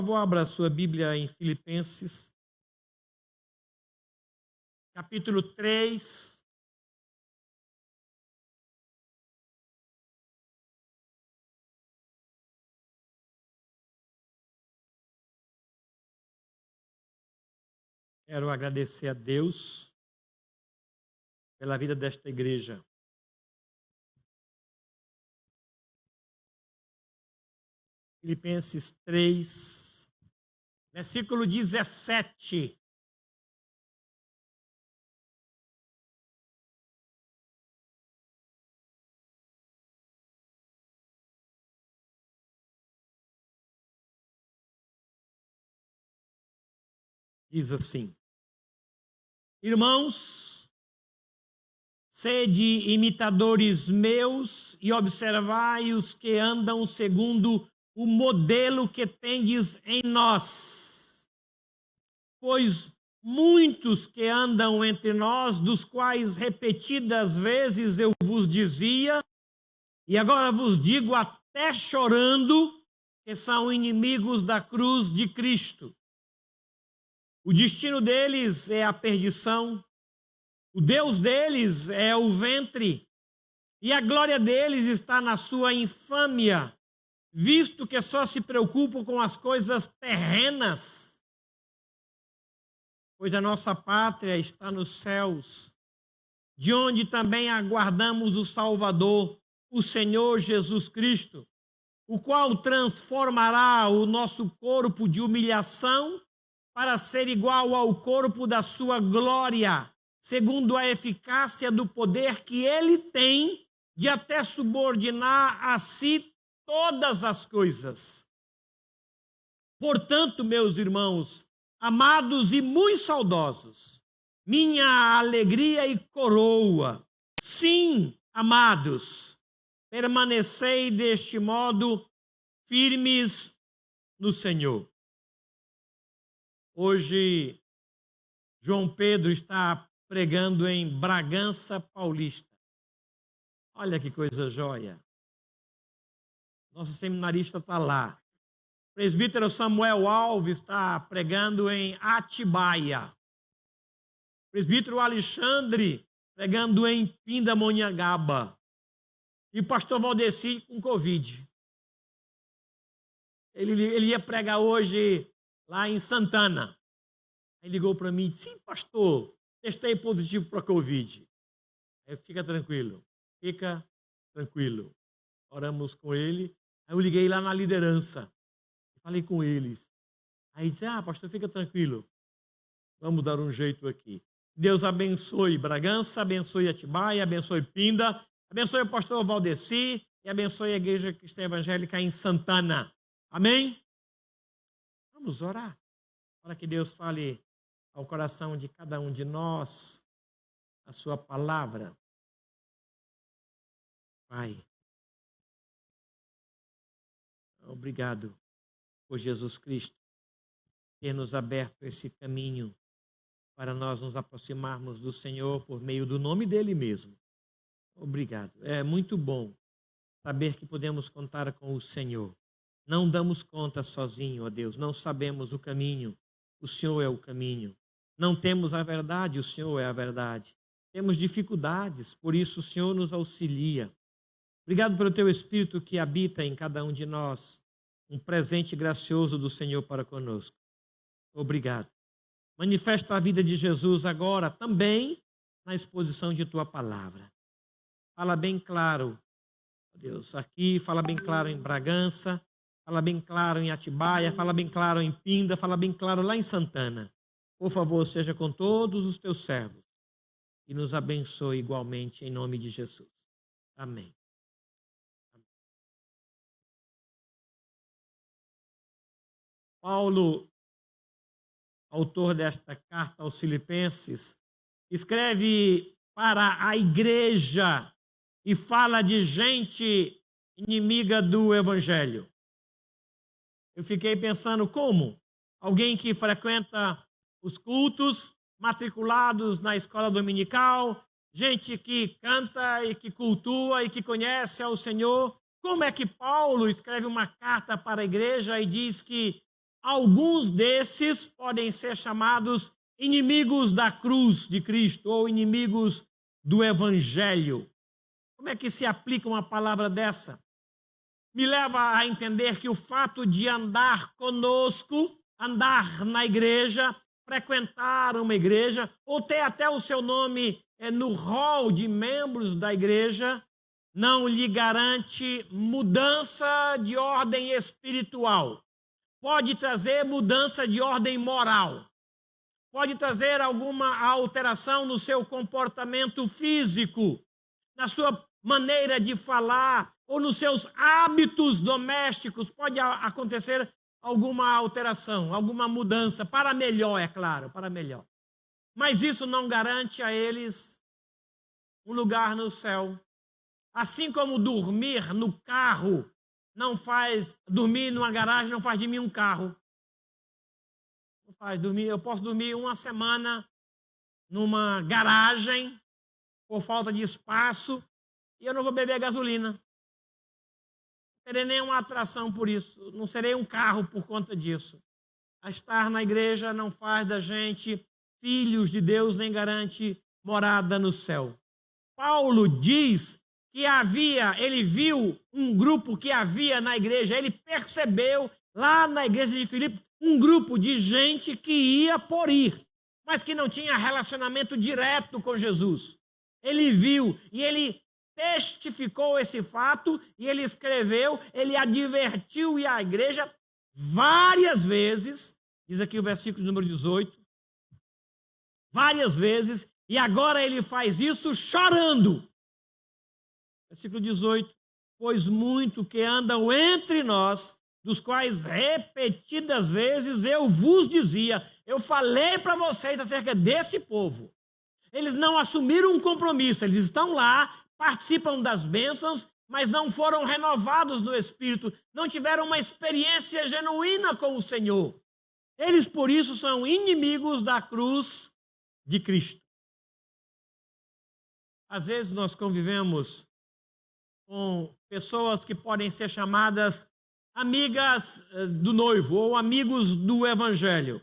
favor, abra a sua Bíblia em Filipenses, capítulo 3. Quero agradecer a Deus pela vida desta igreja. Filipenses 3, versículo 17. Diz assim: Irmãos, sede imitadores meus e observai os que andam segundo o modelo que tendes em nós. Pois muitos que andam entre nós, dos quais repetidas vezes eu vos dizia, e agora vos digo até chorando, que são inimigos da cruz de Cristo. O destino deles é a perdição, o Deus deles é o ventre, e a glória deles está na sua infâmia, visto que só se preocupam com as coisas terrenas. Pois a nossa pátria está nos céus, de onde também aguardamos o Salvador, o Senhor Jesus Cristo, o qual transformará o nosso corpo de humilhação para ser igual ao corpo da sua glória, segundo a eficácia do poder que ele tem de até subordinar a si todas as coisas. Portanto, meus irmãos, amados e muito saudosos, minha alegria e coroa, sim, amados, permanecei deste modo firmes no Senhor. Hoje, João Pedro está pregando em Bragança Paulista. Olha que coisa jóia. Nosso seminarista está lá. O presbítero Samuel Alves está pregando em Atibaia. O presbítero Alexandre pregando em Pindamonhangaba. E o pastor Valdeci com Covid. Ele ia pregar hoje lá em Santana. Aí ligou para mim e disse: sim, pastor, testei positivo para Covid. Aí fica tranquilo. Oramos com ele. Aí eu liguei lá na liderança. Falei com eles. Aí disse: pastor, fica tranquilo. Vamos dar um jeito aqui. Deus abençoe Bragança, abençoe Atibaia, abençoe Pinda, abençoe o pastor Valdeci e abençoe a Igreja Cristã Evangélica em Santana. Amém? Vamos orar para que Deus fale ao coração de cada um de nós a sua palavra. Pai, obrigado por Jesus Cristo ter nos aberto esse caminho para nós nos aproximarmos do Senhor por meio do nome dele mesmo. Obrigado. É muito bom saber que podemos contar com o Senhor. Não damos conta sozinho, ó Deus, não sabemos o caminho, o Senhor é o caminho. Não temos a verdade, o Senhor é a verdade. Temos dificuldades, por isso o Senhor nos auxilia. Obrigado pelo teu Espírito que habita em cada um de nós, um presente gracioso do Senhor para conosco. Obrigado. Manifesta a vida de Jesus agora também na exposição de tua palavra. Fala bem claro, Deus, aqui, fala bem claro em Bragança, fala bem claro em Atibaia, fala bem claro em Pinda, fala bem claro lá em Santana. Por favor, seja com todos os teus servos e nos abençoe igualmente em nome de Jesus. Amém. Paulo, autor desta carta aos Filipenses, escreve para a igreja e fala de gente inimiga do evangelho. Eu fiquei pensando como alguém que frequenta os cultos, matriculados na escola dominical, gente que canta e que cultua e que conhece ao Senhor, como é que Paulo escreve uma carta para a igreja e diz que alguns desses podem ser chamados inimigos da cruz de Cristo ou inimigos do Evangelho. Como é que se aplica uma palavra dessa? Me leva a entender que o fato de andar conosco, andar na igreja, frequentar uma igreja, ou ter até o seu nome no rol de membros da igreja, não lhe garante mudança de ordem espiritual. Pode trazer mudança de ordem moral. Pode trazer alguma alteração no seu comportamento físico, na sua maneira de falar ou nos seus hábitos domésticos. Pode acontecer alguma alteração, alguma mudança, para melhor, é claro, para melhor. Mas isso não garante a eles um lugar no céu. Assim como dormir no carro não faz, dormir numa garagem não faz de mim um carro. Não faz dormir, eu posso dormir uma semana numa garagem por falta de espaço e eu não vou beber gasolina. Não terei nenhuma atração por isso, não serei um carro por conta disso. A estar na igreja não faz da gente filhos de Deus, nem garante morada no céu. Paulo diz que ele viu um grupo que havia na igreja, ele percebeu lá na igreja de Filipe um grupo de gente que ia por ir, mas que não tinha relacionamento direto com Jesus. Ele viu e ele testificou esse fato e ele escreveu, ele advertiu a igreja várias vezes, diz aqui o versículo número 18, várias vezes, e agora ele faz isso chorando. Versículo 18, pois muito que andam entre nós, dos quais repetidas vezes eu vos dizia, eu falei para vocês acerca desse povo. Eles não assumiram um compromisso, eles estão lá, participam das bênçãos, mas não foram renovados no Espírito, não tiveram uma experiência genuína com o Senhor. Eles, por isso, são inimigos da cruz de Cristo. Às vezes nós convivemos com pessoas que podem ser chamadas amigas do noivo ou amigos do Evangelho.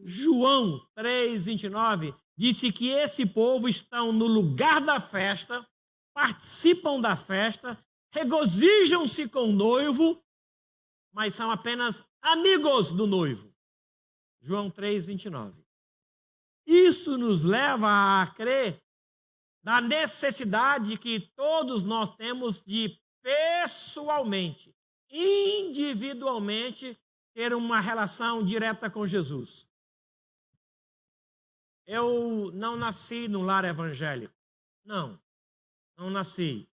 João 3:29 disse que esse povo estão no lugar da festa, participam da festa, regozijam-se com o noivo, mas são apenas amigos do noivo. João 3:29. Isso nos leva a crer da necessidade que todos nós temos de pessoalmente, individualmente, ter uma relação direta com Jesus. Eu não nasci num lar evangélico. Não nasci.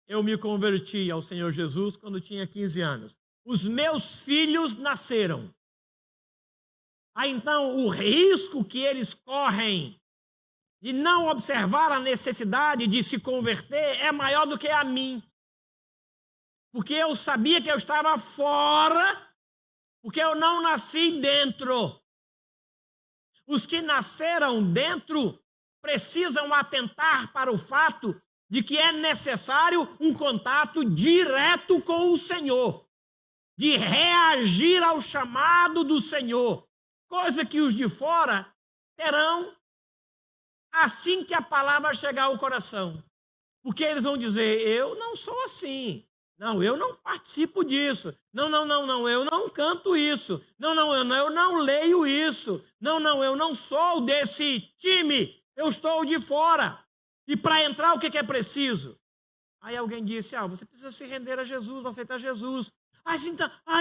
Eu me converti ao Senhor Jesus quando tinha 15 anos. Os meus filhos nasceram. Então, o risco que eles correm de não observar a necessidade de se converter é maior do que a mim. Porque eu sabia que eu estava fora, porque eu não nasci dentro. Os que nasceram dentro precisam atentar para o fato de que é necessário um contato direto com o Senhor, de reagir ao chamado do Senhor, coisa que os de fora terão assim que a palavra chegar ao coração. Porque eles vão dizer, eu não sou assim. Não, eu não participo disso. Não, eu não canto isso. Não, eu não leio isso. Não, eu não sou desse time. Eu estou de fora. E para entrar, o que é preciso? Aí alguém disse, você precisa se render a Jesus, aceitar Jesus.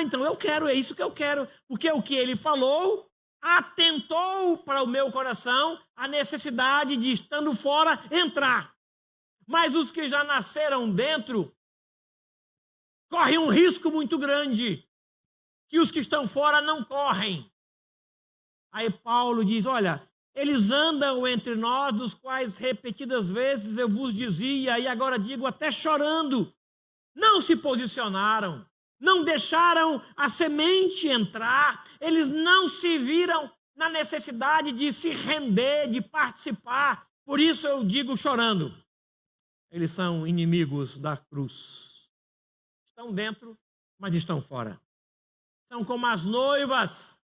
Então eu quero, é isso que eu quero. Porque o que ele falou atentou para o meu coração a necessidade de, estando fora, entrar. Mas os que já nasceram dentro correm um risco muito grande que os que estão fora não correm. Aí Paulo diz, olha, eles andam entre nós, dos quais repetidas vezes eu vos dizia, e agora digo até chorando, não se posicionaram, não deixaram a semente entrar, eles não se viram na necessidade de se render, de participar. Por isso eu digo chorando, eles são inimigos da cruz. Estão dentro, mas estão fora. são como as noivas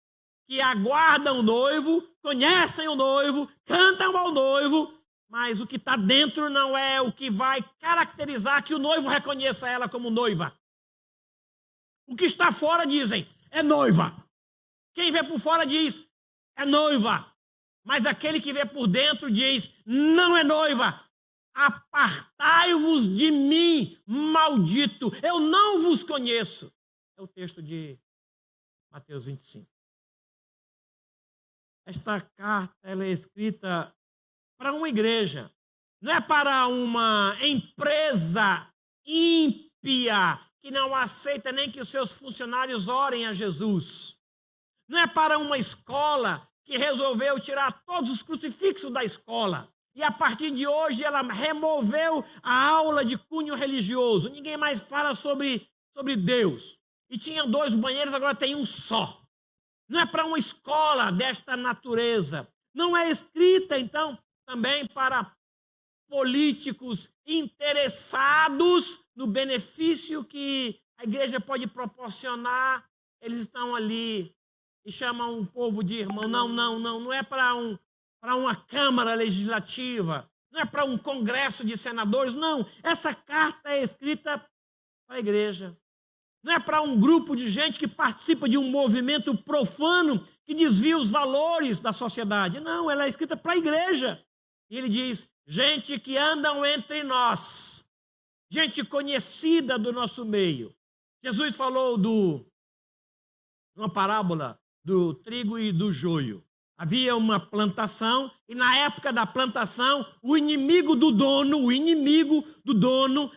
que aguardam o noivo, conhecem o noivo, cantam ao noivo, mas o que está dentro não é o que vai caracterizar que o noivo reconheça ela como noiva. O que está fora dizem, é noiva. Quem vê por fora diz, é noiva. Mas aquele que vê por dentro diz, não é noiva. Apartai-vos de mim, maldito, eu não vos conheço. É o texto de Mateus 25. Esta carta ela é escrita para uma igreja, não é para uma empresa ímpia que não aceita nem que os seus funcionários orem a Jesus. Não é para uma escola que resolveu tirar todos os crucifixos da escola. E a partir de hoje ela removeu a aula de cunho religioso. Ninguém mais fala sobre Deus. E tinha 2 banheiros, agora tem um só. Não é para uma escola desta natureza. Não é escrita, então, também para políticos interessados no benefício que a igreja pode proporcionar. Eles estão ali e chamam o povo de irmão. Não é para uma Câmara Legislativa, não é para um congresso de senadores, não. Essa carta é escrita para a igreja. Não é para um grupo de gente que participa de um movimento profano que desvia os valores da sociedade. Não, ela é escrita para a igreja. E ele diz, gente que andam entre nós, gente conhecida do nosso meio. Jesus falou uma parábola do trigo e do joio. Havia uma plantação e na época da plantação, o inimigo do dono,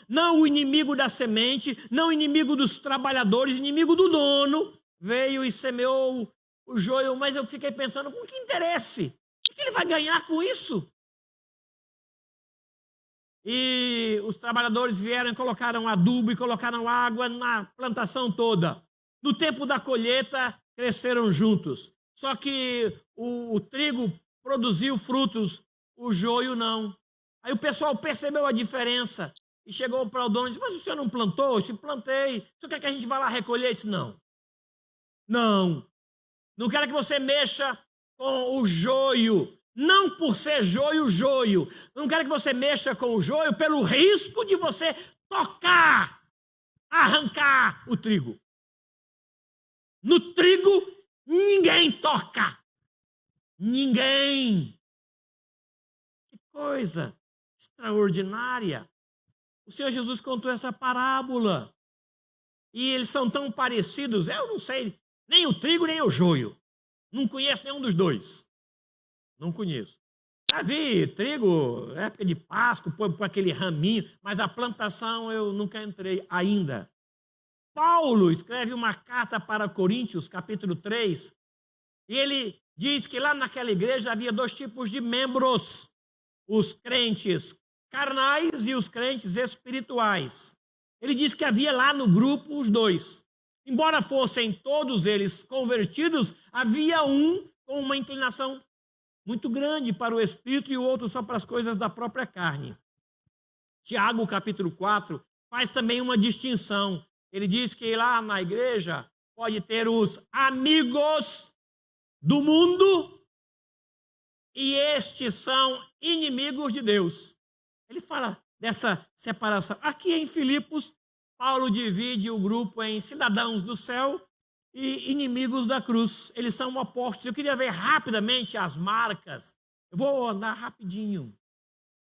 não o inimigo da semente, não o inimigo dos trabalhadores, o inimigo do dono, veio e semeou o joio. Mas eu fiquei pensando, com que interesse? O que ele vai ganhar com isso? E os trabalhadores vieram e colocaram adubo e colocaram água na plantação toda. No tempo da colheita, cresceram juntos. Só que o trigo produziu frutos, o joio não. Aí o pessoal percebeu a diferença e chegou para o dono e disse, mas o senhor não plantou? Eu disse, plantei. O senhor quer que a gente vá lá recolher? Eu disse, não. Não quero que você mexa com o joio. Não por ser joio. Não quero que você mexa com o joio pelo risco de você tocar, arrancar o trigo. No trigo, ninguém toca. Ninguém. Que coisa extraordinária. O Senhor Jesus contou essa parábola. E eles são tão parecidos, eu não sei, nem o trigo, nem o joio. Não conheço nenhum dos dois. Não conheço. Já vi trigo, época de Páscoa, por aquele raminho, mas a plantação eu nunca entrei ainda. Paulo escreve uma carta para Coríntios, capítulo 3, e ele diz que lá naquela igreja havia 2 tipos de membros, os crentes carnais e os crentes espirituais. Ele diz que havia lá no grupo os 2. Embora fossem todos eles convertidos, havia um com uma inclinação muito grande para o espírito e o outro só para as coisas da própria carne. Tiago, capítulo 4, faz também uma distinção. Ele diz que lá na igreja pode ter os amigos do mundo e estes são inimigos de Deus. Ele fala dessa separação. Aqui em Filipos, Paulo divide o grupo em cidadãos do céu e inimigos da cruz. Eles são opostos. Eu queria ver rapidamente as marcas. Eu vou andar rapidinho.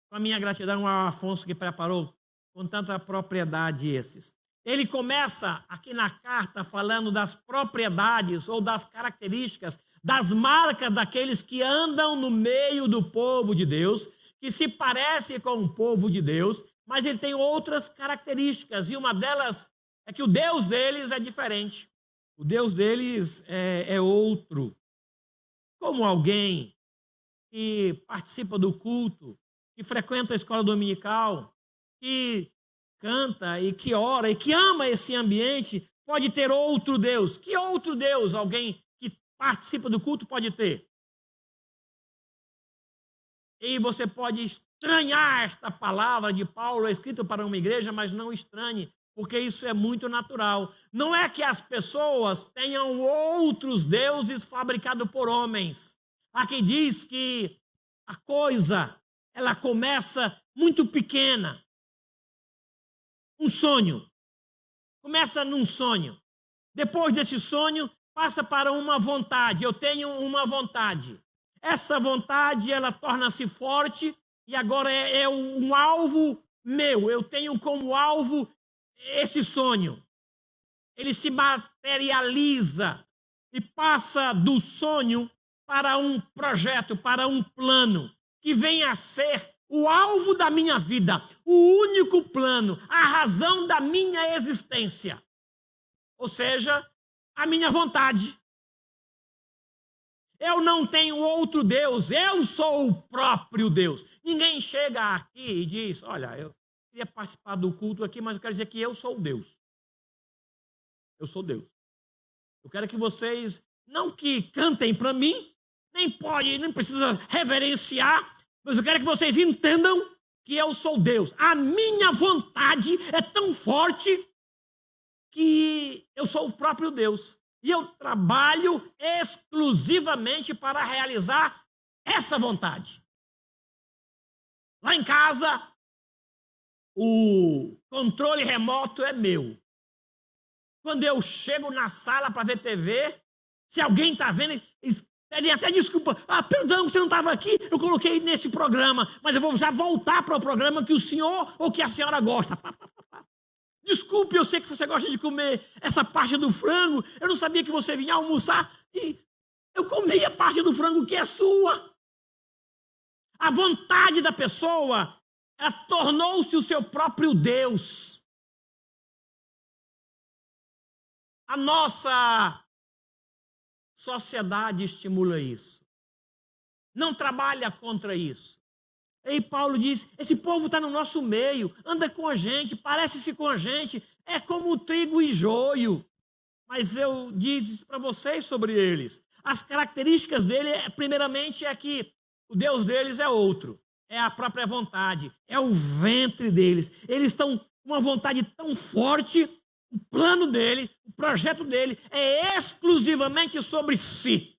Com a minha gratidão ao Afonso que preparou com tanta propriedade esses. Ele começa aqui na carta falando das propriedades ou das características, das marcas daqueles que andam no meio do povo de Deus, que se parece com o povo de Deus, mas ele tem outras características, e uma delas é que o Deus deles é diferente. O Deus deles é outro. Como alguém que participa do culto, que frequenta a escola dominical, que canta e que ora e que ama esse ambiente, pode ter outro Deus. Que outro Deus alguém que participa do culto pode ter? E você pode estranhar esta palavra de Paulo, escrita para uma igreja, mas não estranhe. porque isso é muito natural. Não é que as pessoas tenham outros deuses fabricados por homens. Aqui diz que a coisa, ela começa muito pequena. Um sonho. Começa num sonho. Depois desse sonho, passa para uma vontade. Eu tenho uma vontade. Essa vontade, ela torna-se forte e agora é um alvo meu. Eu tenho como alvo esse sonho. Ele se materializa e passa do sonho para um projeto, para um plano, que vem a ser o alvo da minha vida, o único plano, a razão da minha existência. Ou seja, a minha vontade. Eu não tenho outro Deus, eu sou o próprio Deus. Ninguém chega aqui e diz, olha, eu queria participar do culto aqui, mas eu quero dizer que eu sou Deus. Eu sou Deus. Eu quero que vocês, não que cantem para mim, nem precisa reverenciar, mas eu quero que vocês entendam que eu sou Deus. A minha vontade é tão forte que eu sou o próprio Deus. E eu trabalho exclusivamente para realizar essa vontade. Lá em casa, o controle remoto é meu. Quando eu chego na sala para ver TV, se alguém está vendo, pedem até desculpa. Perdão, você não estava aqui, eu coloquei nesse programa, mas eu vou já voltar para o programa que o senhor ou que a senhora gosta. Desculpe, eu sei que você gosta de comer essa parte do frango, eu não sabia que você vinha almoçar e eu comi a parte do frango que é sua. A vontade da pessoa, ela tornou-se o seu próprio Deus. A nossa sociedade estimula isso. Não trabalha contra isso. E Paulo diz, esse povo está no nosso meio, anda com a gente, parece-se com a gente, é como trigo e joio. Mas eu disse para vocês sobre eles. As características dele, primeiramente, é que o Deus deles é outro. É a própria vontade, é o ventre deles. Eles estão com uma vontade tão forte, o plano dele, o projeto dele é exclusivamente sobre si.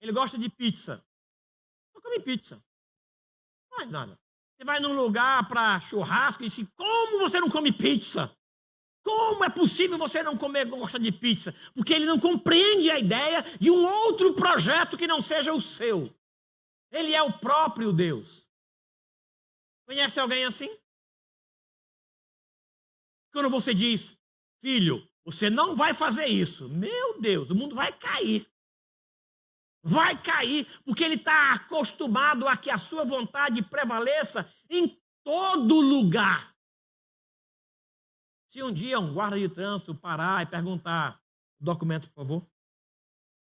Ele gosta de pizza. Não come pizza. Não faz nada. Você vai num lugar para churrasco e diz, como você não come pizza? Como é possível você não gostar de pizza? Porque ele não compreende a ideia de um outro projeto que não seja o seu. Ele é o próprio Deus. Conhece alguém assim? Quando você diz, filho, você não vai fazer isso. Meu Deus, o mundo vai cair. Vai cair, porque ele está acostumado a que a sua vontade prevaleça em todo lugar. Se um dia um guarda de trânsito parar e perguntar, documento, por favor,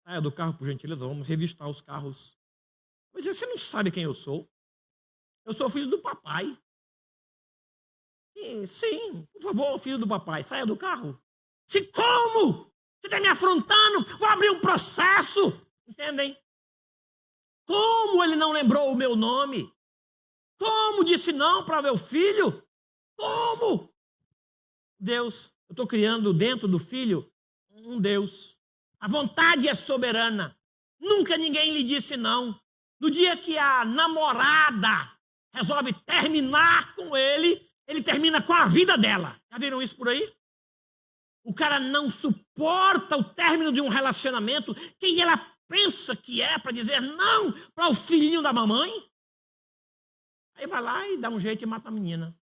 saia do carro, por gentileza, vamos revistar os carros. Mas você não sabe quem eu sou? Eu sou filho do papai. E, sim, por favor, filho do papai, saia do carro. Se como? Você está me afrontando? Vou abrir um processo. Entendem? Como ele não lembrou o meu nome? Como disse não para meu filho? Como? Deus, eu estou criando dentro do filho um Deus. A vontade é soberana. Nunca ninguém lhe disse não. No dia que a namorada resolve terminar com ele, ele termina com a vida dela. Já viram isso por aí? O cara não suporta o término de um relacionamento. Quem ela pensa que é para dizer não para o filhinho da mamãe? Aí vai lá e dá um jeito e mata a menina.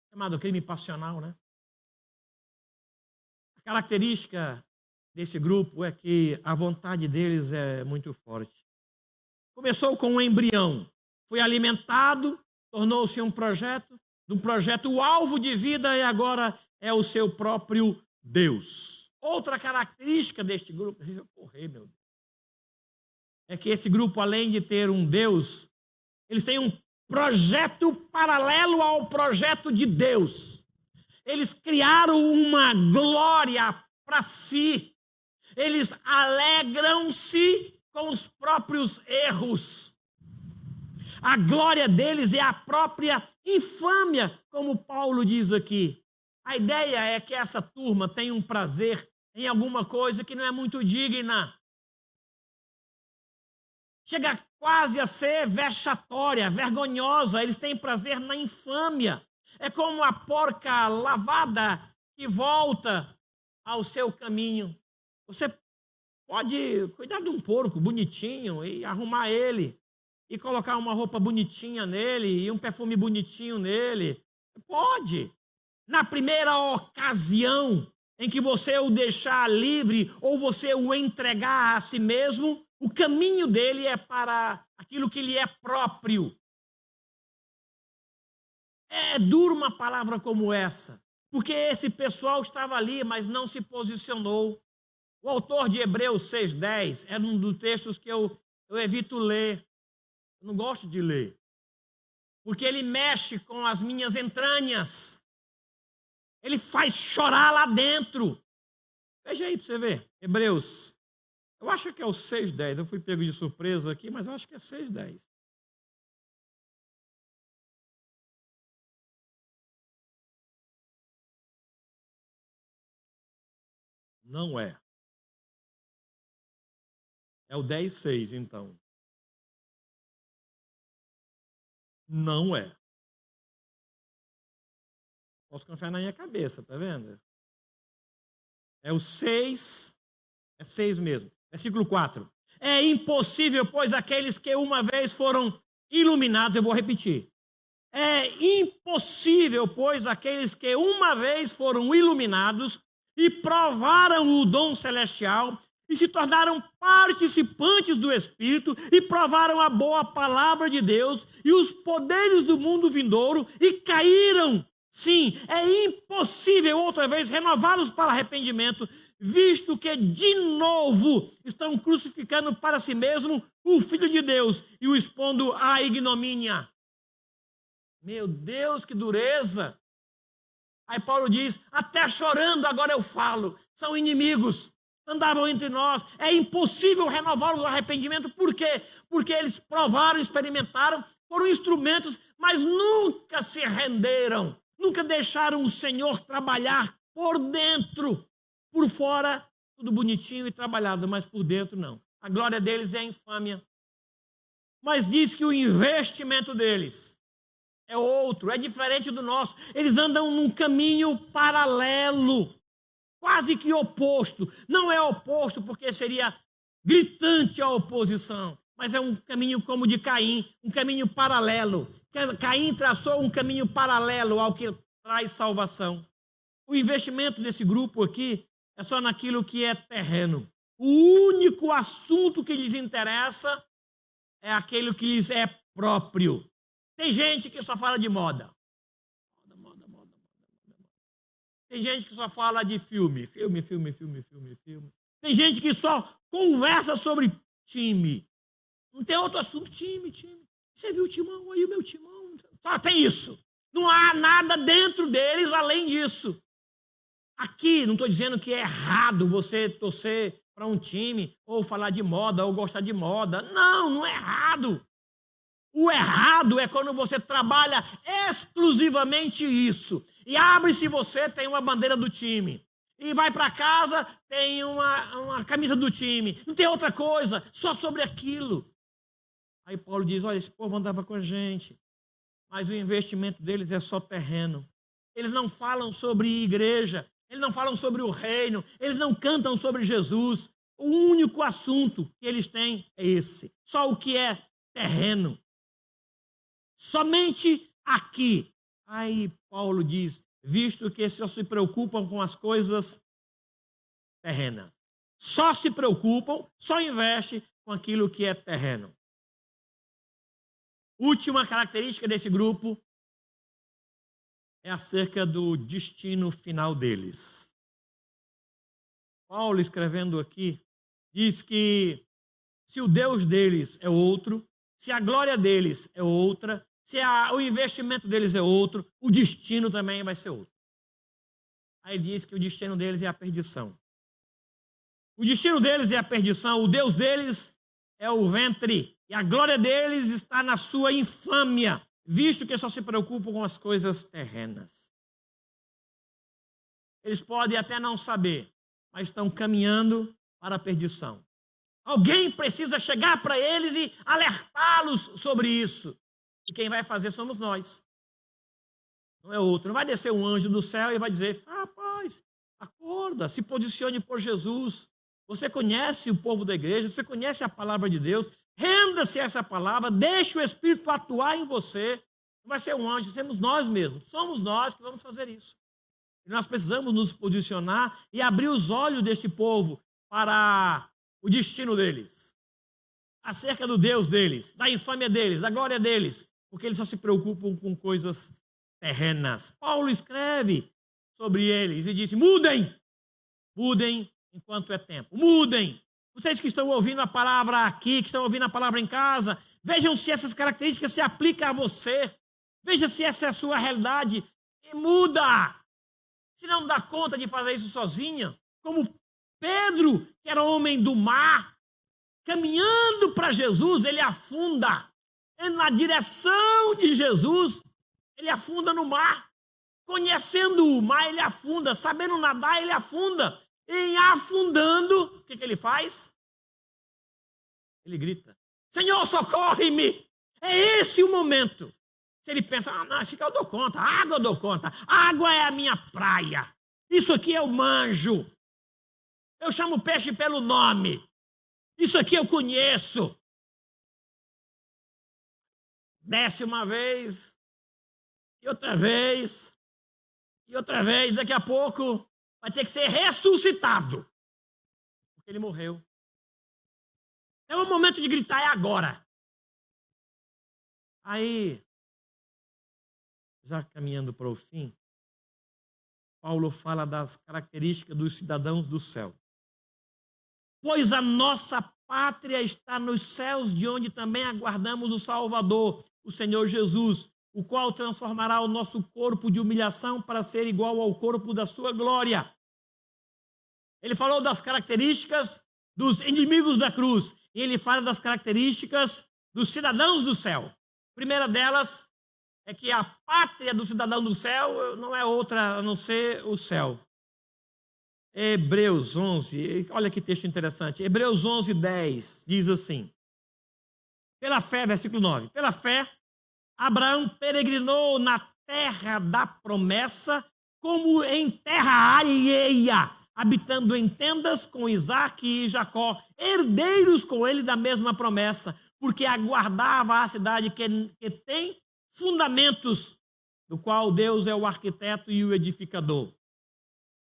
Chamado crime passional, né? A característica desse grupo é que a vontade deles é muito forte. Começou com um embrião, foi alimentado, tornou-se um projeto, o alvo de vida e agora é o seu próprio Deus. Outra característica deste grupo, deixa eu correr, meu Deus, é que esse grupo, além de ter um Deus, eles têm um projeto paralelo ao projeto de Deus. Eles criaram uma glória para si. Eles alegram-se com os próprios erros. A glória deles é a própria Infâmia, como Paulo diz aqui. A ideia é que essa turma tem um prazer em alguma coisa que não é muito digna. Chega quase a ser vexatória, vergonhosa. Eles têm prazer na infâmia. É como a porca lavada que volta ao seu caminho. Você pode cuidar de um porco bonitinho e arrumar ele, e colocar uma roupa bonitinha nele e um perfume bonitinho nele. Pode. Na primeira ocasião em que você o deixar livre ou você o entregar a si mesmo, o caminho dele é para aquilo que lhe é próprio. É duro uma palavra como essa, porque esse pessoal estava ali, mas não se posicionou. O autor de Hebreus 6,10 é um dos textos que eu evito ler. Eu não gosto de ler, porque ele mexe com as minhas entranhas. Ele faz chorar lá dentro. Veja aí para você ver. Hebreus, eu acho que é o 6,10. Eu fui pego de surpresa aqui, mas eu acho que é 6,10. Não é. É o 10,6, então. Não é. Posso confiar na minha cabeça, tá vendo? É o 6, é 6 mesmo. Versículo 4. É impossível, pois aqueles que uma vez foram iluminados, eu vou repetir. É impossível, pois aqueles que uma vez foram iluminados e provaram o dom celestial e se tornaram participantes do Espírito e provaram a boa palavra de Deus e os poderes do mundo vindouro e caíram. Sim, é impossível outra vez renová-los para arrependimento, visto que de novo estão crucificando para si mesmo o Filho de Deus e o expondo à ignomínia. Meu Deus, que dureza! Aí Paulo diz, até chorando agora eu falo, são inimigos, andavam entre nós, é impossível renová-los ao arrependimento, por quê? Porque eles provaram, experimentaram, foram instrumentos, mas nunca se renderam, nunca deixaram o Senhor trabalhar por dentro, por fora, tudo bonitinho e trabalhado, mas por dentro não. A glória deles é a infâmia. Mas diz que o investimento deles é outro, é diferente do nosso. Eles andam num caminho paralelo, quase que oposto. Não é oposto porque seria gritante a oposição, mas é um caminho como de Caim, um caminho paralelo. Caim traçou um caminho paralelo ao que traz salvação. O investimento desse grupo aqui é só naquilo que é terreno. O único assunto que lhes interessa é aquilo que lhes é próprio. Tem gente que só fala de moda. Moda. Tem gente que só fala de filme. Tem gente que só conversa sobre time. Não tem outro assunto, time. Você viu o timão aí, o meu timão? Só tem isso. Não há nada dentro deles além disso. Aqui, não estou dizendo que é errado você torcer para um time, ou falar de moda, ou gostar de moda. Não é errado. O errado é quando você trabalha exclusivamente isso. E abre-se você, tem uma bandeira do time. E vai para casa, tem uma camisa do time. Não tem outra coisa, só sobre aquilo. Aí Paulo diz, olha, esse povo andava com a gente, mas o investimento deles é só terreno. Eles não falam sobre igreja, eles não falam sobre o reino, eles não cantam sobre Jesus. O único assunto que eles têm é esse. Só o que é terreno. Somente aqui. Aí Paulo diz, visto que só se preocupam com as coisas terrenas. Só se preocupam, só investem com aquilo que é terreno. Última característica desse grupo é acerca do destino final deles. Paulo, escrevendo aqui, diz que se o Deus deles é outro, se a glória deles é outra, se o investimento deles é outro, o destino também vai ser outro. Aí diz que o destino deles é a perdição. O destino deles é a perdição, o Deus deles é o ventre, e a glória deles está na sua infâmia. visto que só se preocupam com as coisas terrenas. Eles podem até não saber, mas estão caminhando para a perdição. Alguém precisa chegar para eles e alertá-los sobre isso. E quem vai fazer somos nós. Não é outro. Não vai descer um anjo do céu e vai dizer: rapaz, acorda, se posicione por Jesus. Você conhece o povo da igreja, você conhece a palavra de Deus. Renda-se a essa palavra, deixe o Espírito atuar em você. Não vai ser um anjo, somos nós mesmos. Somos nós que vamos fazer isso. E nós precisamos nos posicionar e abrir os olhos deste povo para o destino deles, acerca do Deus deles, da infâmia deles, da glória deles, porque eles só se preocupam com coisas terrenas. Paulo escreve sobre eles e diz: mudem, mudem enquanto é tempo, mudem. Vocês que estão ouvindo a palavra aqui, que estão ouvindo a palavra em casa, vejam se essas características se aplicam a você, veja se essa é a sua realidade e muda. Se não dá conta de fazer isso sozinha, como Pedro, que era homem do mar, caminhando para Jesus, ele afunda. Na direção de Jesus, ele afunda no mar. Conhecendo o mar, ele afunda. Sabendo nadar, ele afunda. Em afundando, o que ele faz? Ele grita: Senhor, socorre-me! É esse o momento. Se ele pensa: não, acho que eu dou conta, água eu dou conta, água é a minha praia, isso aqui eu manjo, eu chamo o peixe pelo nome, isso aqui eu conheço. Desce uma vez, e outra vez, daqui a pouco vai ter que ser ressuscitado, porque ele morreu. É o momento de gritar, é agora. Aí, já caminhando para o fim, Paulo fala das características dos cidadãos do céu. Pois a nossa pátria está nos céus, de onde também aguardamos o Salvador, o Senhor Jesus, o qual transformará o nosso corpo de humilhação para ser igual ao corpo da sua glória. Ele falou das características dos inimigos da cruz, e ele fala das características dos cidadãos do céu. A primeira delas é que a pátria do cidadão do céu não é outra a não ser o céu. Hebreus 11, olha que texto interessante. Hebreus 11, 10 diz assim: pela fé, versículo 9, pela fé, Abraão peregrinou na terra da promessa, como em terra alheia, habitando em tendas com Isaque e Jacó, herdeiros com ele da mesma promessa, porque aguardava a cidade que tem fundamentos, do qual Deus é o arquiteto e o edificador.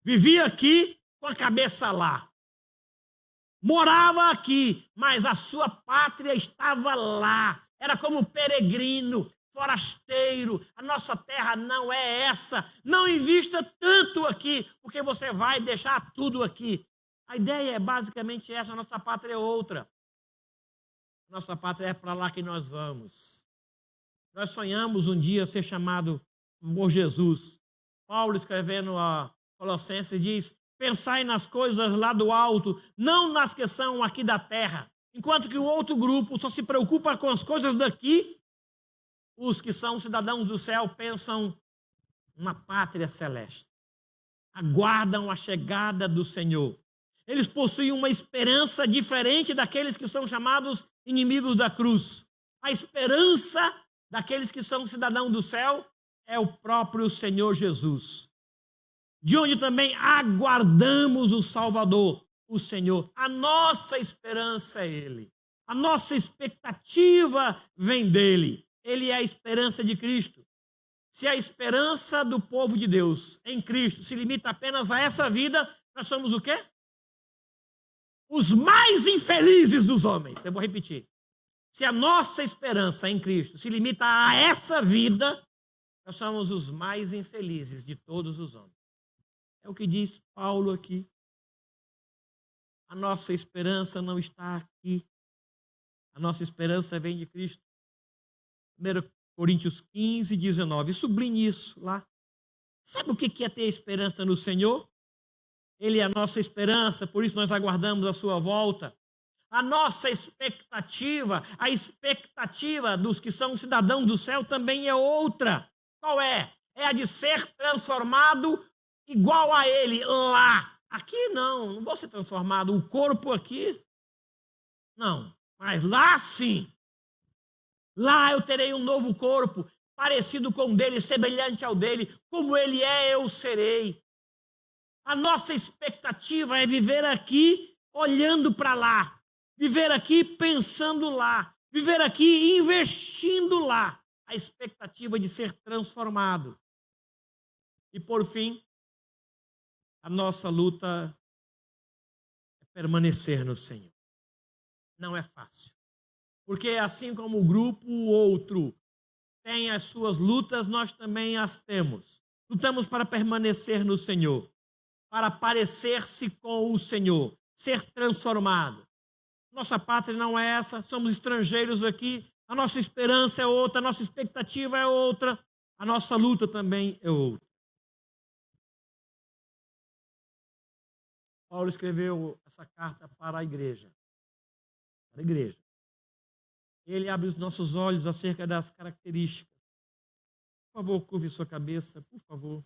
Vivia aqui com a cabeça lá. Morava aqui, mas a sua pátria estava lá. Era como peregrino, forasteiro. A nossa terra não é essa. Não invista tanto aqui, porque você vai deixar tudo aqui. A ideia é basicamente essa: a nossa pátria é outra. A nossa pátria é para lá que nós vamos. Nós sonhamos um dia ser chamado por Jesus. Paulo, escrevendo a Colossenses, diz: pensai nas coisas lá do alto, não nas que são aqui da terra. Enquanto que o outro grupo só se preocupa com as coisas daqui, os que são cidadãos do céu pensam na pátria celeste. Aguardam a chegada do Senhor. Eles possuem uma esperança diferente daqueles que são chamados inimigos da cruz. A esperança daqueles que são cidadãos do céu é o próprio Senhor Jesus, de onde também aguardamos o Salvador, o Senhor. A nossa esperança é Ele. A nossa expectativa vem dEle. Ele é a esperança de Cristo. Se a esperança do povo de Deus em Cristo se limita apenas a essa vida, nós somos o quê? Os mais infelizes dos homens. Eu vou repetir. Se a nossa esperança em Cristo se limita a essa vida, nós somos os mais infelizes de todos os homens. É o que diz Paulo aqui. A nossa esperança não está aqui. A nossa esperança vem de Cristo. 1 Coríntios 15, 19. Sublinhe isso lá. Sabe o que é ter esperança no Senhor? Ele é a nossa esperança, por isso nós aguardamos a sua volta. A nossa expectativa, a expectativa dos que são cidadãos do céu também é outra. Qual é? É a de ser transformado igual a ele lá. Aqui não vou ser transformado. O corpo aqui, não. Mas lá sim. Lá eu terei um novo corpo, parecido com o dele, semelhante ao dele. Como ele é, eu serei. A nossa expectativa é viver aqui olhando para lá. Viver aqui pensando lá. Viver aqui investindo lá. A expectativa de ser transformado. E por fim, a nossa luta é permanecer no Senhor. Não é fácil. Porque assim como o grupo, o outro tem as suas lutas, nós também as temos. Lutamos para permanecer no Senhor, para parecer-se com o Senhor, ser transformado. Nossa pátria não é essa, somos estrangeiros aqui, a nossa esperança é outra, a nossa expectativa é outra, a nossa luta também é outra. Paulo escreveu essa carta para a igreja. Para a igreja. Ele abre os nossos olhos acerca das características. Por favor, curve sua cabeça, por favor.